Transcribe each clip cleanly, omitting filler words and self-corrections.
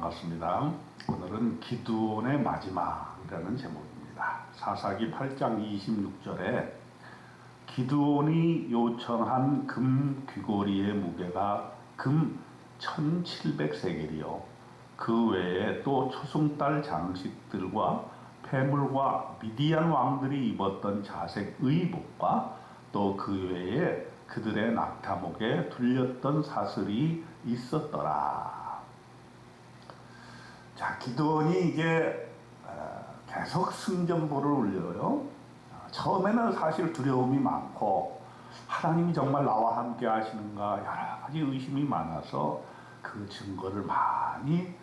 반갑습니다. 오늘은 기드온의 마지막이라는 제목입니다. 사사기 8장 26절에 기드온이 요청한 금 귀고리의 무게가 금 1700세겔이요. 그 외에 또 초승달 장식들과 폐물과 미디안 왕들이 입었던 자색 의복과 또 그 외에 그들의 낙타목에 둘렸던 사슬이 있었더라. 자, 기드온이 이제 계속 승전보를 울려요. 처음에는 사실 두려움이 많고 하나님이 정말 나와 함께 하시는가 여러 가지 의심이 많아서 그 증거를 많이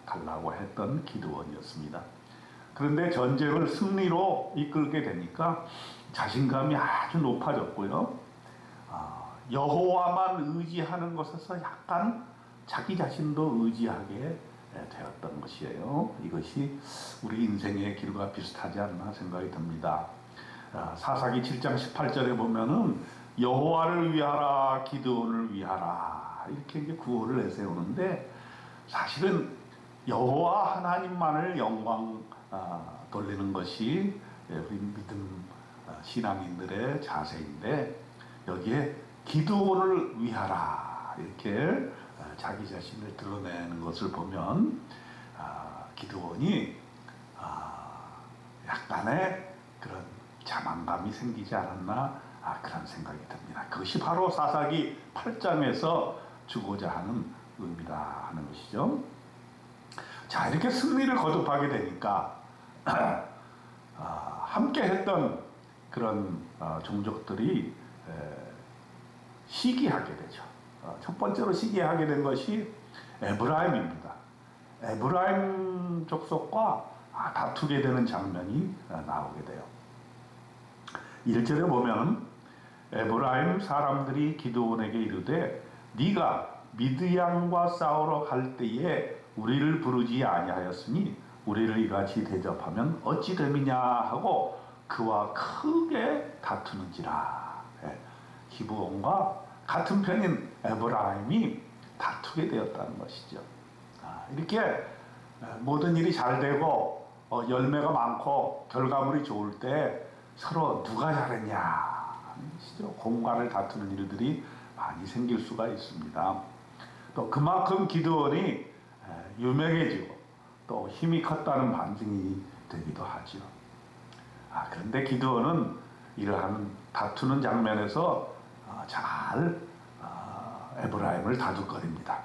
달라고 했던 기드온이었습니다. 그런데 전쟁을 승리로 이끌게 되니까 자신감이 아주 높아졌고요. 여호와만 의지하는 것에서 약간 자기 자신도 의지하게 되었던 것이에요. 이것이 우리 인생의 길과 비슷하지 않나 생각이 듭니다. 사사기 7장 18절에 보면은 여호와를 위하라 기드온을 위하라 이렇게 이제 구호를 내세우는데 사실은 여호와 하나님만을 영광 돌리는 것이 우리 믿음 신앙인들의 자세인데 여기에 기드온을 위하라 이렇게 자기 자신을 드러내는 것을 보면 기드온이 약간의 그런 자만감이 생기지 않았나 그런 생각이 듭니다. 그것이 바로 사사기 8장에서 주고자 하는 의미다 하는 것이죠. 자, 이렇게 승리를 거듭하게 되니까 함께 했던 그런 종족들이 시기하게 되죠. 첫 번째로 시기하게 된 것이 에브라임입니다. 에브라임 족속과 다투게 되는 장면이 나오게 돼요. 1절에 보면 에브라임 사람들이 기드온에게 이르되 네가 미드양과 싸우러 갈 때에 우리를 부르지 아니하였으니 우리를 이같이 대접하면 어찌 됨이냐 하고 그와 크게 다투는지라. 기브온과 같은 편인 에브라임이 다투게 되었다는 것이죠. 이렇게 모든 일이 잘 되고 열매가 많고 결과물이 좋을 때 서로 누가 잘했냐 하는 것이죠. 공간을 다투는 일들이 많이 생길 수가 있습니다. 또 그만큼 기드온이 유명해지고 또 힘이 컸다는 반증이 되기도 하죠. 그런데 기드온은 이러한 다투는 장면에서 잘 에브라임을 다독거립니다.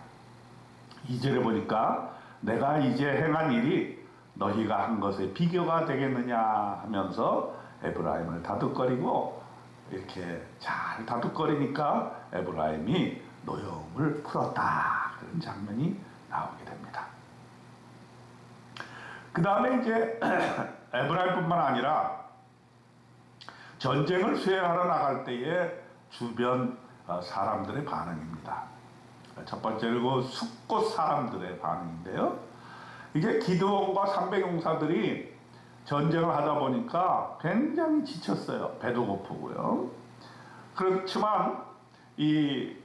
2절에 보니까 내가 이제 행한 일이 너희가 한 것에 비교가 되겠느냐 하면서 에브라임을 다독거리고 이렇게 잘 다독거리니까 에브라임이 노여움을 풀었다 그런 장면이 나오게 됩니다. 그 다음에 이제 에브라임뿐만 아니라 전쟁을 수행하러 나갈 때에 주변 사람들의 반응입니다. 첫 번째로 숫곳 사람들의 반응인데요. 이게 기드온과 300용사들이 전쟁을 하다 보니까 굉장히 지쳤어요. 배도 고프고요. 그렇지만 이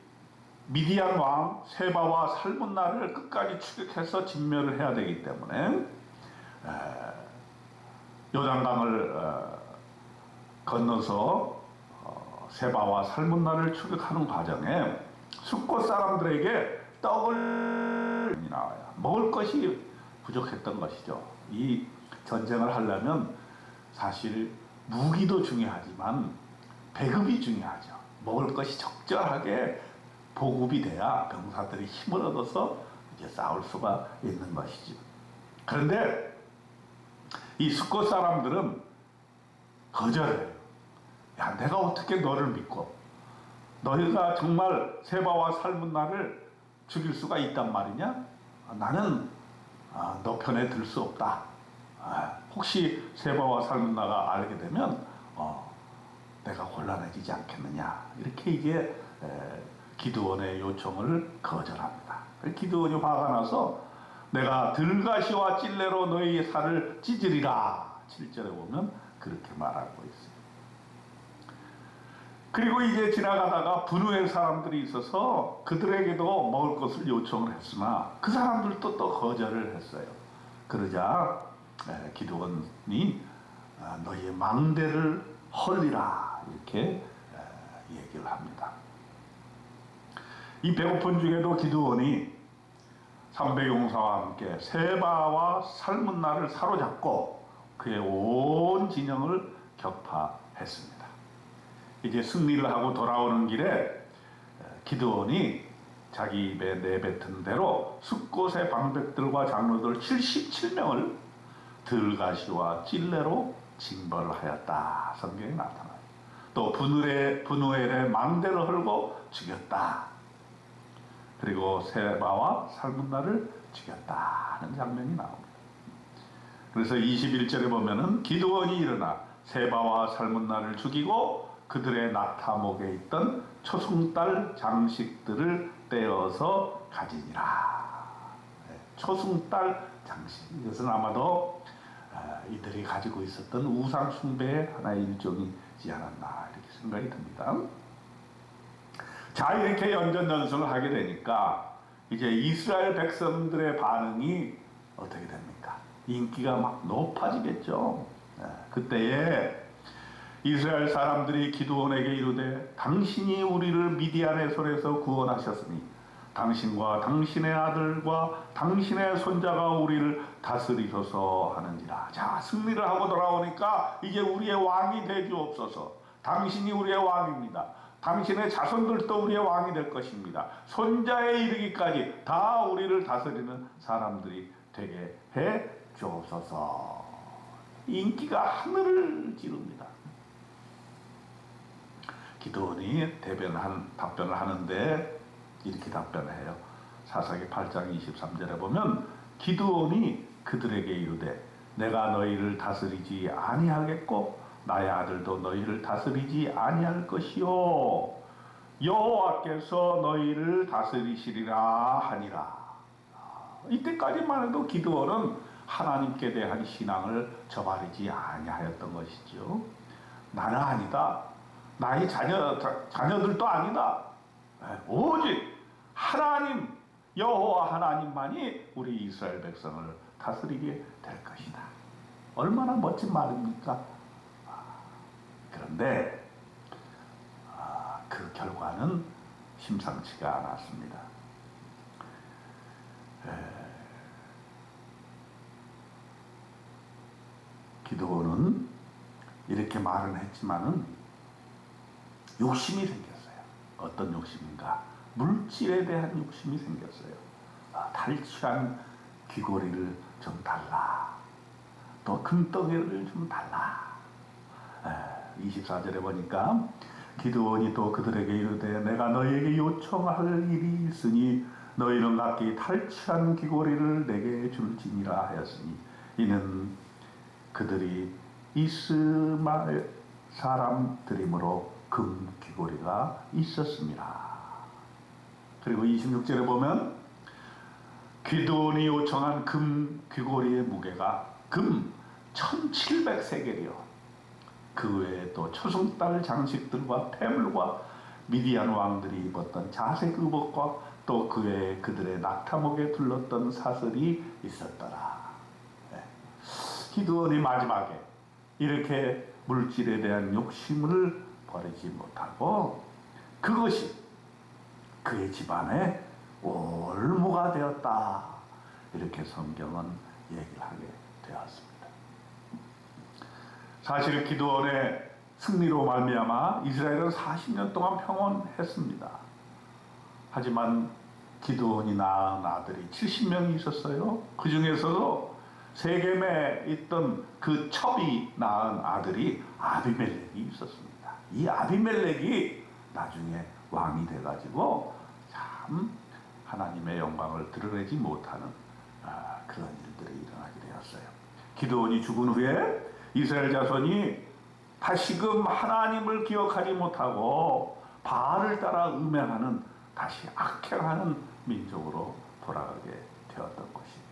미디안 왕 세바와 살문나를 끝까지 추격해서 진멸을 해야 되기 때문에 요단강을 건너서 세바와 살문나를 추격하는 과정에 숫곳 사람들에게 떡을 나와요. 먹을 것이 부족했던 것이죠. 이 전쟁을 하려면 사실 무기도 중요하지만 배급이 중요하죠. 먹을 것이 적절하게 보급이 돼야 병사들이 힘을 얻어서 이제 싸울 수가 있는 것이죠. 그런데 이 숫곳 사람들은 거절해요. 야, 내가 어떻게 너를 믿고 너희가 정말 세바와 살문나를 죽일 수가 있단 말이냐? 나는 너 편에 들 수 없다. 혹시 세바와 살문나가 알게 되면 내가 곤란해지지 않겠느냐. 이렇게 이제 기드온의 요청을 거절합니다. 기드온이 화가 나서 내가 들가시와 찔레로 너희의 살을 찢으리라. 7절에 보면 그렇게 말하고 있어요. 그리고 이제 지나가다가 분우의 사람들이 있어서 그들에게도 먹을 것을 요청을 했으나 그 사람들도 또 거절을 했어요. 그러자 기드온이 너희의 망대를 헐리라 이렇게 얘기를 합니다. 이 배고픈 중에도 기드온이 300용사와 함께 세바와 살문나를 사로잡고 그의 온 진영을 격파했습니다. 이제 승리를 하고 돌아오는 길에 기드온이 자기 입에 내뱉은 대로 숫곳의 방백들과 장로들 77명을 들가시와 찔레로 징벌하였다. 성경에 나타나요. 또 분우엘의 망대를 헐고 죽였다. 그리고 세바와 살문나를 죽였다는 장면이 나옵니다. 그래서 21절에 보면은 기드온이 일어나 세바와 살문나를 죽이고 그들의 낙타목에 있던 초승달 장식들을 떼어서 가지니라. 초승달 장식, 이것은 아마도 이들이 가지고 있었던 우상 숭배의 하나의 일종이지 않았나 이렇게 생각이 듭니다. 자, 이렇게 연전연승을 하게 되니까 이제 이스라엘 백성들의 반응이 어떻게 됩니까? 인기가 막 높아지겠죠. 그때에 이스라엘 사람들이 기드온에게 이르되 당신이 우리를 미디안의 손에서 구원하셨으니 당신과 당신의 아들과 당신의 손자가 우리를 다스리소서 하는지라. 자, 승리를 하고 돌아오니까 이제 우리의 왕이 되주옵소서. 당신이 우리의 왕입니다. 당신의 자손들도 우리의 왕이 될 것입니다. 손자에 이르기까지 다 우리를 다스리는 사람들이 되게 해 주옵소서. 인기가 하늘을 찌릅니다. 기드온이 답변을 하는데 이렇게 답변을 해요. 사사기 8장 23절에 보면 기드온이 그들에게 이르되 내가 너희를 다스리지 아니하겠고 나의 아들도 너희를 다스리지 아니할 것이요 여호와께서 너희를 다스리시리라 하니라. 이때까지만 해도 기드온은 하나님께 대한 신앙을 저버리지 아니하였던 것이죠. 나는 아니다. 나의 자녀들도 아니다. 오직 하나님 여호와 하나님만이 우리 이스라엘 백성을 다스리게 될 것이다. 얼마나 멋진 말입니까? 그런데 그 결과는 심상치가 않았습니다. 기드온은 이렇게 말은 했지만은 욕심이 생겼어요. 어떤 욕심인가? 물질에 대한 욕심이 생겼어요. 탈취한 귀고리를 좀 달라. 또 금덩이를 좀 달라. 24절에 보니까 기드온이 또 그들에게 이르되 내가 너희에게 요청할 일이 있으니 너희는 각기 탈취한 귀고리를 내게 줄지니라 하였으니 이는 그들이 이스마엘 사람들이므로 금 귀고리가 있었습니다. 그리고 26절에 보면 기드온이 요청한 금 귀고리의 무게가 금 1700세겔이요. 그 외에 또 초승달 장식들과 폐물과 미디안 왕들이 입었던 자색 의복과 또 그 외에 그들의 낙타목에 둘렀던 사슬이 있었더라. 기드온이 마지막에 이렇게 물질에 대한 욕심을 버리지 못하고 그것이 그의 집안의 올무가 되었다. 이렇게 성경은 얘기를 하게 되었습니다. 사실 기드온의 승리로 말미암아 이스라엘은 40년 동안 평온했습니다. 하지만 기드온이 낳은 아들이 70명이 있었어요. 그 중에서도 세겜에 있던 그 첩이 낳은 아들이 아비멜렉이 있었습니다. 이 아비멜렉이 나중에 왕이 돼가지고 참 하나님의 영광을 드러내지 못하는 그런 일들이 일어나게 되었어요. 기드온이 죽은 후에 이스라엘 자손이 다시금 하나님을 기억하지 못하고 바알을 따라 음행하는 다시 악행하는 민족으로 돌아가게 되었던 것입니다.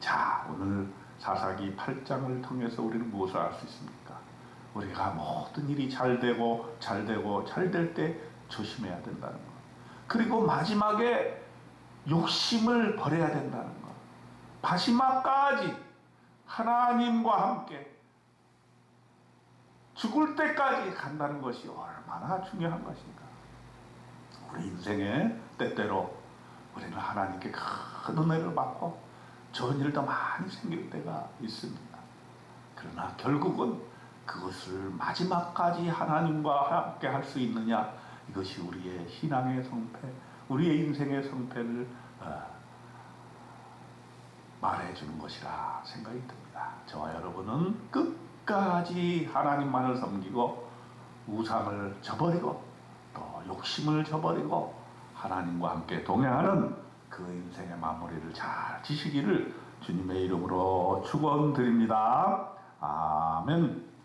자, 오늘 사사기 8장을 통해서 우리는 무엇을 알 수 있습니까? 우리가 모든 일이 잘 되고 잘 될 때 조심해야 된다는 것. 그리고 마지막에 욕심을 버려야 된다는 것. 마지막까지 하나님과 함께 죽을 때까지 간다는 것이 얼마나 중요한 것인가. 우리 인생에 때때로 우리는 하나님께 큰 은혜를 받고 좋은 일도 많이 생길 때가 있습니다. 그러나 결국은 그것을 마지막까지 하나님과 함께 할 수 있느냐, 이것이 우리의 신앙의 성패, 우리의 인생의 성패를 말해주는 것이라 생각이 듭니다. 저와 여러분은 끝까지 하나님만을 섬기고 우상을 저버리고 또 욕심을 저버리고 하나님과 함께 동행하는 그 인생의 마무리를 잘 지시기를 주님의 이름으로 축원드립니다. 아멘.